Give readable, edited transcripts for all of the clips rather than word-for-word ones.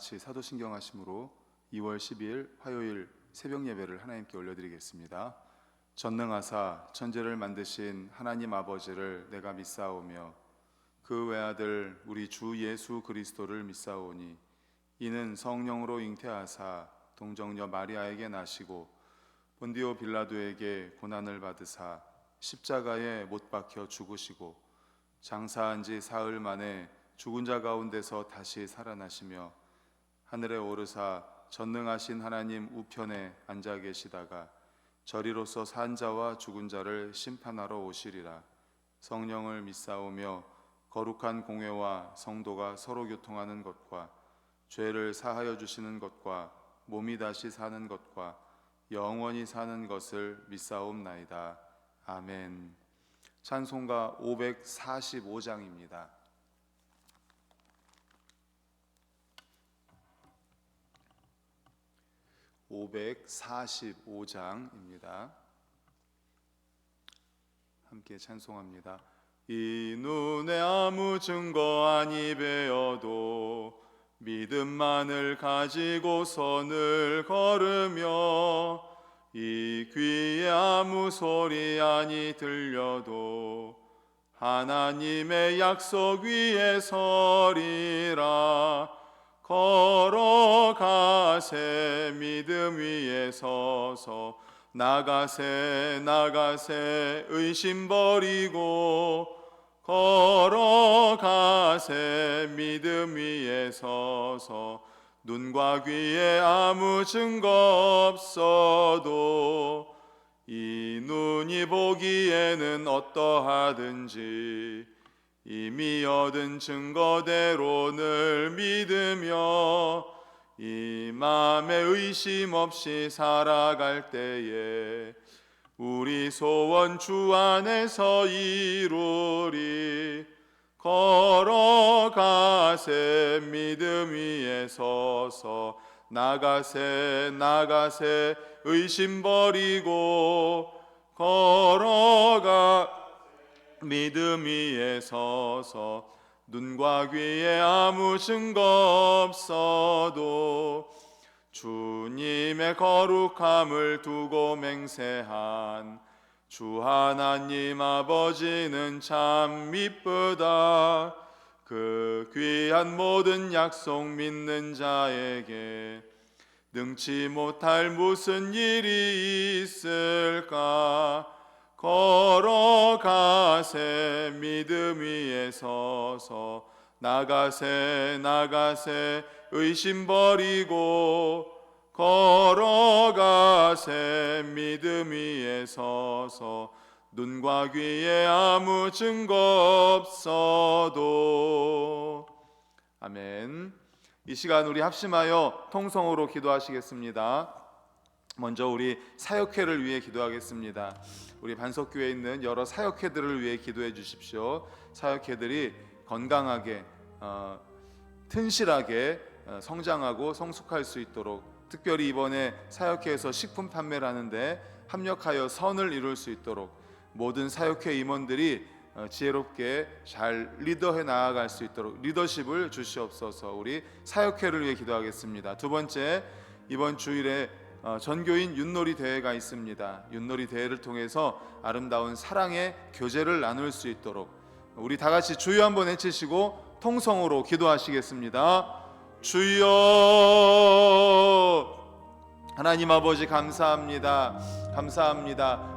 같이 사도신경 하심으로 2월 12일 화요일 새벽 예배를 하나님께 올려드리겠습니다. 전능하사 천지를 만드신 하나님 아버지를 내가 믿사오며 그 외아들 우리 주 예수 그리스도를 믿사오니 이는 성령으로 잉태하사 동정녀 마리아에게 나시고 본디오 빌라도에게 고난을 받으사 십자가에 못 박혀 죽으시고 장사한 지 사흘 만에 죽은 자 가운데서 다시 살아나시며 하늘에 오르사 전능하신 하나님 우편에 앉아 계시다가 저리로서 산 자와 죽은 자를 심판하러 오시리라. 성령을 믿사오며 거룩한 공회와 성도가 서로 교통하는 것과 죄를 사하여 주시는 것과 몸이 다시 사는 것과 영원히 사는 것을 믿사옵나이다. 아멘. 찬송가 545장입니다. 545장입니다. 함께 찬송합니다. 이 눈에 아무 증거 아니 배어도 믿음만을 가지고 선을 걸으며 이 귀에 아무 소리 아니 들려도 하나님의 약속 위에 서리라. 걸어가세 믿음 위에 서서 나가세 의심 버리고 걸어가세 믿음 위에 서서 눈과 귀에 아무 증거 없어도 이 눈이 보기에는 어떠하든지 이미 얻은 증거대로 늘 믿으며 이 맘에 의심 없이 살아갈 때에 우리 소원 주 안에서 이루리. 걸어가세 믿음 위에 서서 나가세 의심 버리고 걸어가 믿음 위에 서서 눈과 귀에 아무 증거 없어도 주님의 거룩함을 두고 맹세한 주 하나님 아버지는 참 미쁘다. 그 귀한 모든 약속 믿는 자에게 능치 못할 무슨 일이 있을까. 걸어가세 믿음 위에 서서 나가세 의심 버리고 걸어가세 믿음 위에 서서 눈과 귀에 아무 증거 없어도. 아멘. 이 시간 우리 합심하여 통성으로 기도하시겠습니다. 먼저 우리 사역회를 위해 기도하겠습니다. 우리 반석교회에 있는 여러 사역회들을 위해 기도해 주십시오. 사역회들이 건강하게 튼실하게 성장하고 성숙할 수 있도록, 특별히 이번에 사역회에서 식품 판매를 하는데 합력하여 선을 이룰 수 있도록 모든 사역회 임원들이 지혜롭게 잘 리더해 나아갈 수 있도록 리더십을 주시옵소서. 우리 사역회를 위해 기도하겠습니다. 두 번째, 이번 주일에 전교인 윷놀이 대회가 있습니다. 윷놀이 대회를 통해서 아름다운 사랑의 교제를 나눌 수 있도록 우리 다 같이 주여 한번 외치시고 통성으로 기도하시겠습니다. 주여. 하나님 아버지 감사합니다.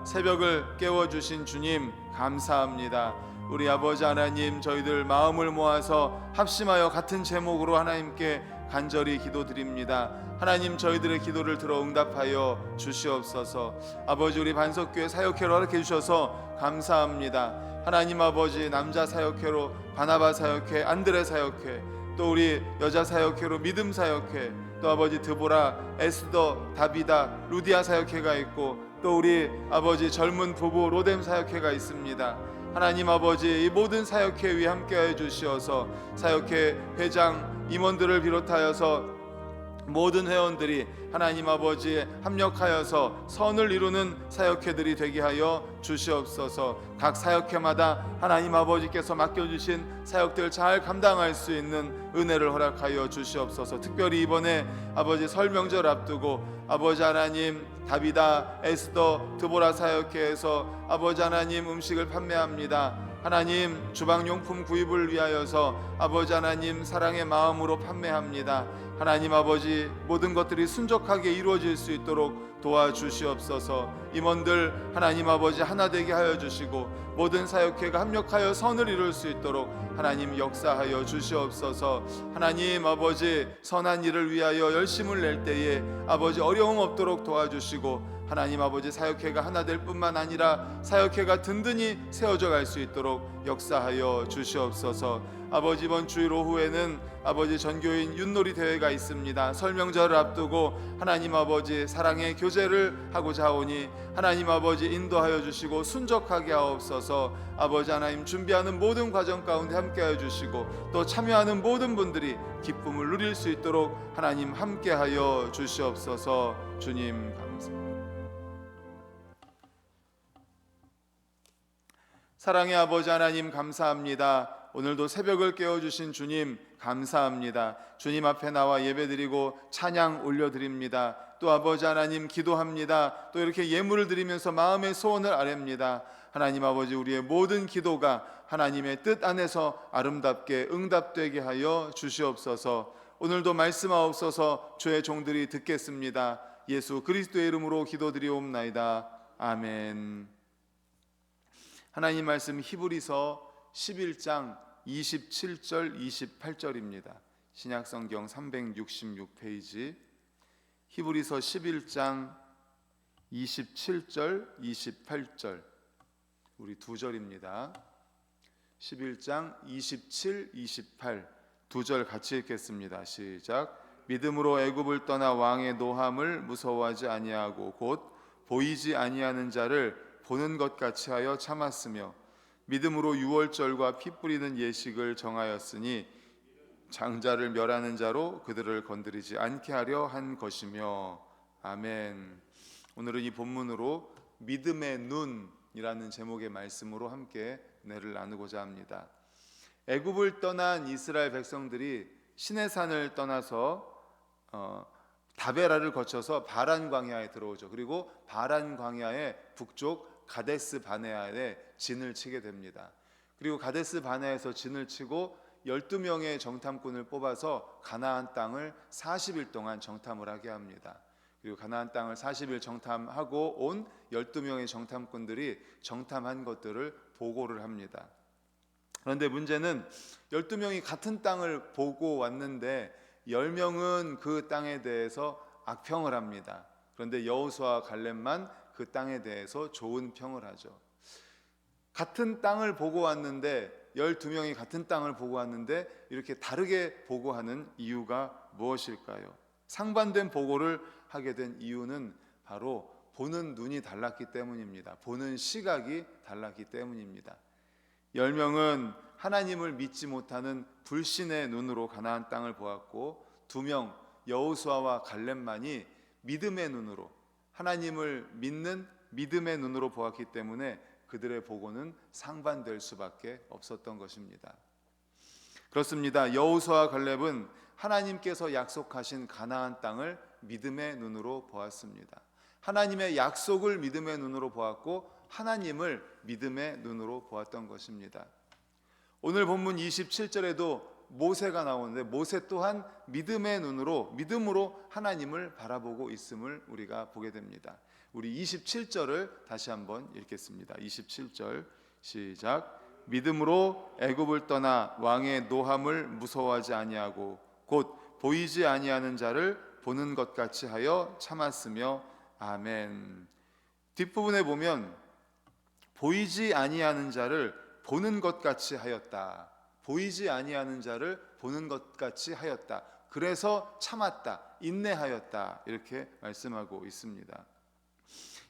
새벽을 깨워주신 주님 감사합니다. 우리 아버지 하나님, 저희들 마음을 모아서 합심하여 같은 제목으로 하나님께 간절히 기도드립니다. 하나님, 저희들의 기도를 들어 응답하여 주시옵소서. 아버지, 우리 반석교회 사역회로 허락해 주셔서 감사합니다. 하나님 아버지, 남자 사역회로 바나바 사역회, 안드레 사역회, 또 우리 여자 사역회로 믿음 사역회, 또 아버지 드보라, 에스더, 다비다, 루디아 사역회가 있고, 또 우리 아버지 젊은 부부 로뎀 사역회가 있습니다. 하나님 아버지, 이 모든 사역회 위에 함께하여 주시어서 사역회 회장 임원들을 비롯하여서 모든 회원들이 하나님 아버지에 합력하여서 선을 이루는 사역회들이 되게 하여 주시옵소서. 각 사역회마다 하나님 아버지께서 맡겨주신 사역들 잘 감당할 수 있는 은혜를 허락하여 주시옵소서. 특별히 이번에 아버지 설 명절 앞두고 아버지 하나님 다비다, 에스더, 드보라 사역회에서 아버지 하나님 음식을 판매합니다. 하나님 주방용품 구입을 위하여서 아버지 하나님 사랑의 마음으로 판매합니다. 하나님 아버지 모든 것들이 순적하게 이루어질 수 있도록 도와주시옵소서. 임원들 하나님 아버지 하나 되게 하여 주시고 모든 사역회가 합력하여 선을 이룰 수 있도록 하나님 역사하여 주시옵소서. 하나님 아버지 선한 일을 위하여 열심을 낼 때에 아버지 어려움 없도록 도와주시고 하나님 아버지 사역회가 하나 될 뿐만 아니라 사역회가 든든히 세워져 갈 수 있도록 역사하여 주시옵소서. 아버지 이번 주일 오후에는 아버지 전교인 윷놀이 대회가 있습니다. 설명절을 앞두고 하나님 아버지 사랑의 교제를 하고자 하오니 하나님 아버지 인도하여 주시고 순적하게 하옵소서. 아버지 하나님 준비하는 모든 과정 가운데 함께하여 주시고 또 참여하는 모든 분들이 기쁨을 누릴 수 있도록 하나님 함께하여 주시옵소서. 주님 감사합니다. 사랑의 아버지 하나님 감사합니다. 오늘도 새벽을 깨워주신 주님 감사합니다. 주님 앞에 나와 예배드리고 찬양 올려드립니다. 또 아버지 하나님 기도합니다. 또 이렇게 예물을 드리면서 마음의 소원을 아뢰입니다. 하나님 아버지 우리의 모든 기도가 하나님의 뜻 안에서 아름답게 응답되게 하여 주시옵소서. 오늘도 말씀하옵소서. 주의 종들이 듣겠습니다. 예수 그리스도의 이름으로 기도드리옵나이다. 아멘. 하나님 말씀 히브리서 11장 27절 28절입니다. 신약성경 366페이지 히브리서 11장 27절 28절 우리 두 절입니다. 11장 27, 28 두 절 같이 읽겠습니다. 시작. 믿음으로 애굽을 떠나 왕의 노함을 무서워하지 아니하고 곧 보이지 아니하는 자를 보는 것 같이 하여 참았으며 믿음으로 유월절과 피 뿌리는 예식을 정하였으니 장자를 멸하는 자로 그들을 건드리지 않게 하려 한 것이며. 아멘. 오늘은 이 본문으로 믿음의 눈이라는 제목의 말씀으로 함께 은혜를 나누고자 합니다. 애굽을 떠난 이스라엘 백성들이 시내산을 떠나서 다베라를 거쳐서 바란 광야에 들어오죠. 그리고 바란 광야의 북쪽 가데스 바네아에 진을 치게 됩니다. 그리고 가데스 바네아에서 진을 치고 12명의 정탐꾼을 뽑아서 가나안 땅을 40일 동안 정탐을 하게 합니다. 그리고 가나안 땅을 40일 정탐하고 온 12명의 정탐꾼들이 정탐한 것들을 보고를 합니다. 그런데 문제는 12명이 같은 땅을 보고 왔는데 10명은 그 땅에 대해서 악평을 합니다. 그런데 여호수아와 갈렙만 그 땅에 대해서 좋은 평을 하죠. 같은 땅을 보고 왔는데 12명이 같은 땅을 보고 왔는데 이렇게 다르게 보고하는 이유가 무엇일까요? 상반된 보고를 하게 된 이유는 바로 보는 눈이 달랐기 때문입니다. 보는 시각이 달랐기 때문입니다. 10명은 하나님을 믿지 못하는 불신의 눈으로 가나안 땅을 보았고 2명 여호수아와 갈렙만이 믿음의 눈으로 하나님을 믿는 믿음의 눈으로 보았기 때문에 그들의 보고는 상반될 수밖에 없었던 것입니다. 그렇습니다. 여호수아와 갈렙은 하나님께서 약속하신 가나안 땅을 믿음의 눈으로 보았습니다. 하나님의 약속을 믿음의 눈으로 보았고 하나님을 믿음의 눈으로 보았던 것입니다. 오늘 본문 27절에도 모세가 나오는데 모세 또한 믿음의 눈으로 믿음으로 하나님을 바라보고 있음을 우리가 보게 됩니다. 우리 27절을 다시 한번 읽겠습니다. 27절 시작. 믿음으로 애굽을 떠나 왕의 노함을 무서워하지 아니하고 곧 보이지 아니하는 자를 보는 것 같이 하여 참았으며. 아멘. 뒷부분에 보면 보이지 아니하는 자를 보는 것 같이 하였다. 보이지 아니하는 자를 보는 것 같이 하였다. 그래서 참았다. 인내하였다. 이렇게 말씀하고 있습니다.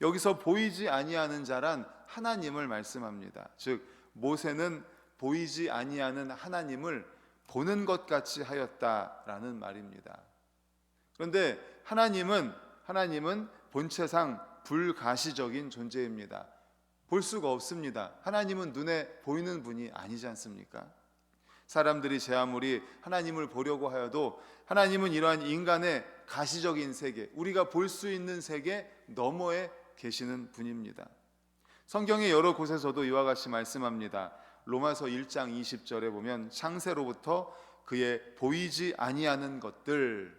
여기서 보이지 아니하는 자란 하나님을 말씀합니다. 즉 모세는 보이지 아니하는 하나님을 보는 것 같이 하였다라는 말입니다. 그런데 하나님은 본체상 불가시적인 존재입니다. 볼 수가 없습니다. 하나님은 눈에 보이는 분이 아니지 않습니까? 사람들이 제 아무리 하나님을 보려고 하여도 하나님은 이러한 인간의 가시적인 세계, 우리가 볼 수 있는 세계 너머에 계시는 분입니다. 성경의 여러 곳에서도 이와 같이 말씀합니다. 로마서 1장 20절에 보면 창세로부터 그의 보이지 아니하는 것들,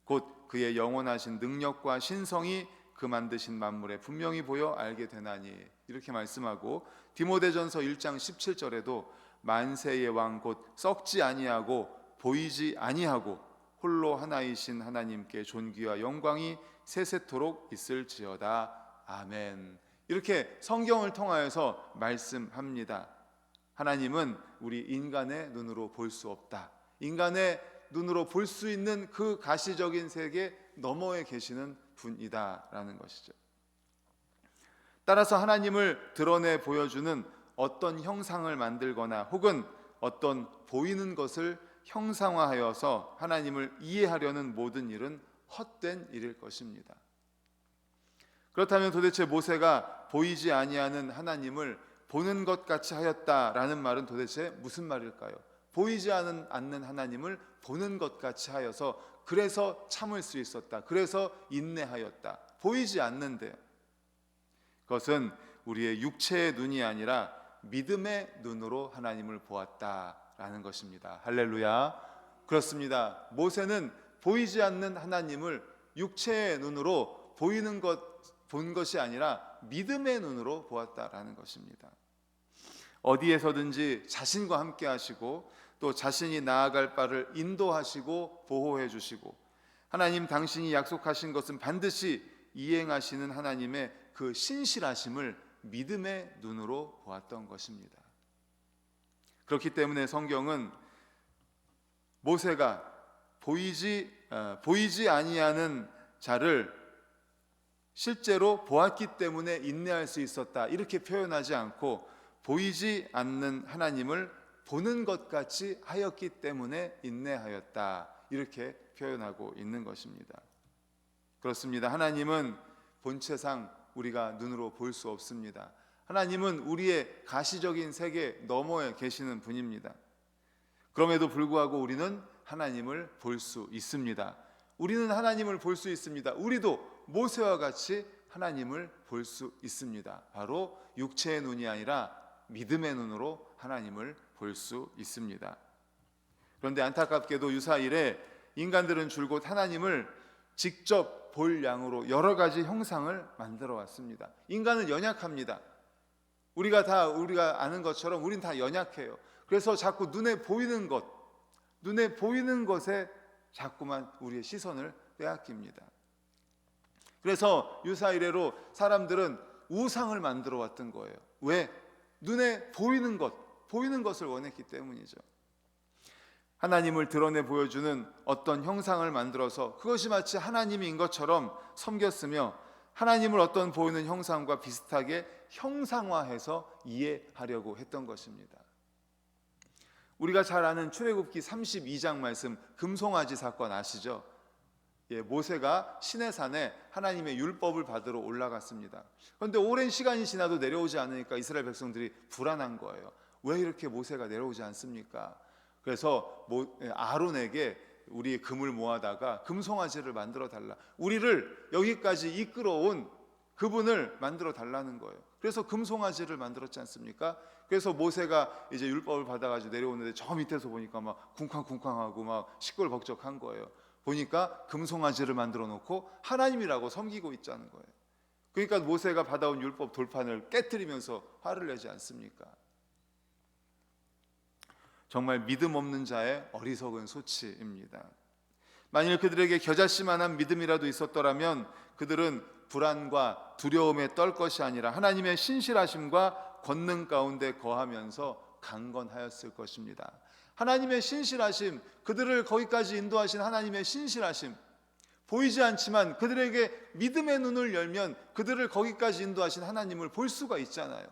곧 그의 영원하신 능력과 신성이 그 만드신 만물에 분명히 보여 알게 되나니, 이렇게 말씀하고, 디모데전서 1장 17절에도 만세의 왕 곧 썩지 아니하고 보이지 아니하고 홀로 하나이신 하나님께 존귀와 영광이 세세토록 있을지어다. 아멘. 이렇게 성경을 통하여서 말씀합니다. 하나님은 우리 인간의 눈으로 볼 수 없다. 인간의 눈으로 볼 수 있는 그 가시적인 세계 너머에 계시는 분이다라는 것이죠. 따라서 하나님을 드러내 보여주는 어떤 형상을 만들거나 혹은 어떤 보이는 것을 형상화하여서 하나님을 이해하려는 모든 일은 헛된 일일 것입니다. 그렇다면 도대체 모세가 보이지 아니하는 하나님을 보는 것 같이 하였다라는 말은 도대체 무슨 말일까요? 보이지 않는 하나님을 보는 것 같이 하여서 그래서 참을 수 있었다. 그래서 인내하였다. 보이지 않는데요. 그것은 우리의 육체의 눈이 아니라 믿음의 눈으로 하나님을 보았다라는 것입니다. 할렐루야. 그렇습니다. 모세는 보이지 않는 하나님을 육체의 눈으로 본 것이 아니라 믿음의 눈으로 보았다라는 것입니다. 어디에서든지 자신과 함께 하시고 또 자신이 나아갈 바를 인도하시고 보호해 주시고 하나님 당신이 약속하신 것은 반드시 이행하시는 하나님의 그 신실하심을 믿음의 눈으로 보았던 것입니다. 그렇기 때문에 성경은 모세가 보이지 아니하는 자를 실제로 보았기 때문에 인내할 수 있었다 이렇게 표현하지 않고 보이지 않는 하나님을 보는 것 같이 하였기 때문에 인내하였다 이렇게 표현하고 있는 것입니다. 그렇습니다. 하나님은 본체상 우리가 눈으로 볼 수 없습니다. 하나님은 우리의 가시적인 세계 너머에 계시는 분입니다. 그럼에도 불구하고 우리는 하나님을 볼 수 있습니다. 우리는 하나님을 볼 수 있습니다. 우리도 모세와 같이 하나님을 볼 수 있습니다. 바로 육체의 눈이 아니라 믿음의 눈으로 하나님을 볼 수 있습니다. 그런데 안타깝게도 유사일에 인간들은 줄곧 하나님을 직접 볼 양으로 여러 가지 형상을 만들어 왔습니다. 인간은 연약합니다. 우리가 아는 것처럼 우린 다 연약해요. 그래서 자꾸 눈에 보이는 것에 자꾸만 우리의 시선을 빼앗깁니다. 그래서 유사이래로 사람들은 우상을 만들어 왔던 거예요. 왜? 눈에 보이는 것을 원했기 때문이죠. 하나님을 드러내 보여주는 어떤 형상을 만들어서 그것이 마치 하나님인 것처럼 섬겼으며 하나님을 어떤 보이는 형상과 비슷하게 형상화해서 이해하려고 했던 것입니다. 우리가 잘 아는 출애굽기 32장 말씀 금송아지 사건 아시죠? 모세가 시내산에 하나님의 율법을 받으러 올라갔습니다. 그런데 오랜 시간이 지나도 내려오지 않으니까 이스라엘 백성들이 불안한 거예요. 왜 이렇게 모세가 내려오지 않습니까? 그래서 아론에게 우리의 금을 모아다가 금송아지를 만들어 달라. 우리를 여기까지 이끌어온 그분을 만들어 달라는 거예요. 그래서 금송아지를 만들었지 않습니까? 그래서 모세가 이제 율법을 받아가지고 내려오는데 저 밑에서 보니까 막 쿵쾅쿵쾅하고 막 시끌벅적한 거예요. 보니까 금송아지를 만들어 놓고 하나님이라고 섬기고 있자는 거예요. 그러니까 모세가 받아온 율법 돌판을 깨트리면서 화를 내지 않습니까? 정말 믿음 없는 자의 어리석은 소치입니다. 만일 그들에게 겨자씨만한 믿음이라도 있었더라면 그들은 불안과 두려움에 떨 것이 아니라 하나님의 신실하심과 권능 가운데 거하면서 강건하였을 것입니다. 하나님의 신실하심, 그들을 거기까지 인도하신 하나님의 신실하심, 보이지 않지만 그들에게 믿음의 눈을 열면 그들을 거기까지 인도하신 하나님을 볼 수가 있잖아요.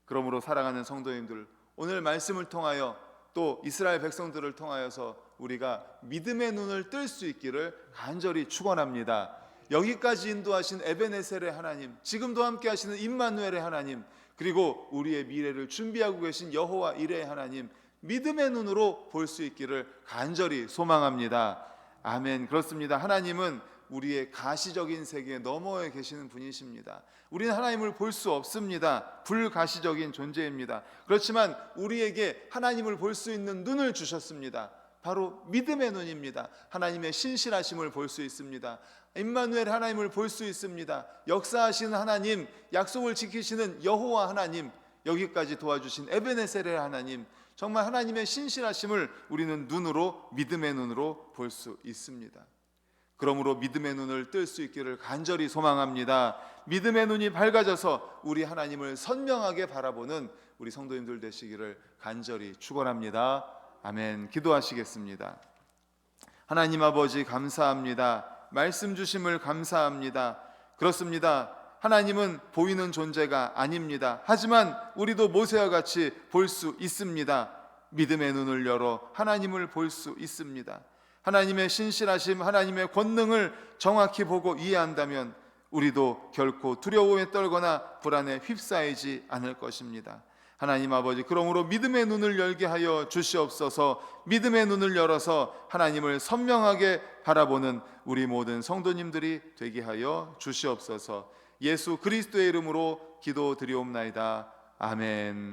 그러므로 사랑하는 성도님들, 오늘 말씀을 통하여 또 이스라엘 백성들을 통하여서 우리가 믿음의 눈을 뜰 수 있기를 간절히 축원합니다. 여기까지 인도하신 에베네셀의 하나님, 지금도 함께 하시는 임마누엘의 하나님, 그리고 우리의 미래를 준비하고 계신 여호와 이레의 하나님, 믿음의 눈으로 볼 수 있기를 간절히 소망합니다. 아멘. 그렇습니다. 하나님은 우리의 가시적인 세계 너머에 계시는 분이십니다. 우리는 하나님을 볼 수 없습니다. 불가시적인 존재입니다. 그렇지만 우리에게 하나님을 볼 수 있는 눈을 주셨습니다. 바로 믿음의 눈입니다. 하나님의 신실하심을 볼 수 있습니다. 임마누엘 하나님을 볼 수 있습니다. 역사하시는 하나님, 약속을 지키시는 여호와 하나님, 여기까지 도와주신 에베네셀의 하나님, 정말 하나님의 신실하심을 우리는 눈으로, 믿음의 눈으로 볼 수 있습니다. 그러므로 믿음의 눈을 뜰 수 있기를 간절히 소망합니다. 믿음의 눈이 밝아져서 우리 하나님을 선명하게 바라보는 우리 성도님들 되시기를 간절히 축원합니다. 아멘. 기도하시겠습니다. 하나님 아버지 감사합니다. 말씀 주심을 감사합니다. 그렇습니다. 하나님은 보이는 존재가 아닙니다. 하지만 우리도 모세와 같이 볼 수 있습니다. 믿음의 눈을 열어 하나님을 볼 수 있습니다. 하나님의 신실하심, 하나님의 권능을 정확히 보고 이해한다면 우리도 결코 두려움에 떨거나 불안에 휩싸이지 않을 것입니다. 하나님 아버지, 그러므로 믿음의 눈을 열게 하여 주시옵소서. 믿음의 눈을 열어서 하나님을 선명하게 바라보는 우리 모든 성도님들이 되게 하여 주시옵소서. 예수 그리스도의 이름으로 기도드리옵나이다. 아멘.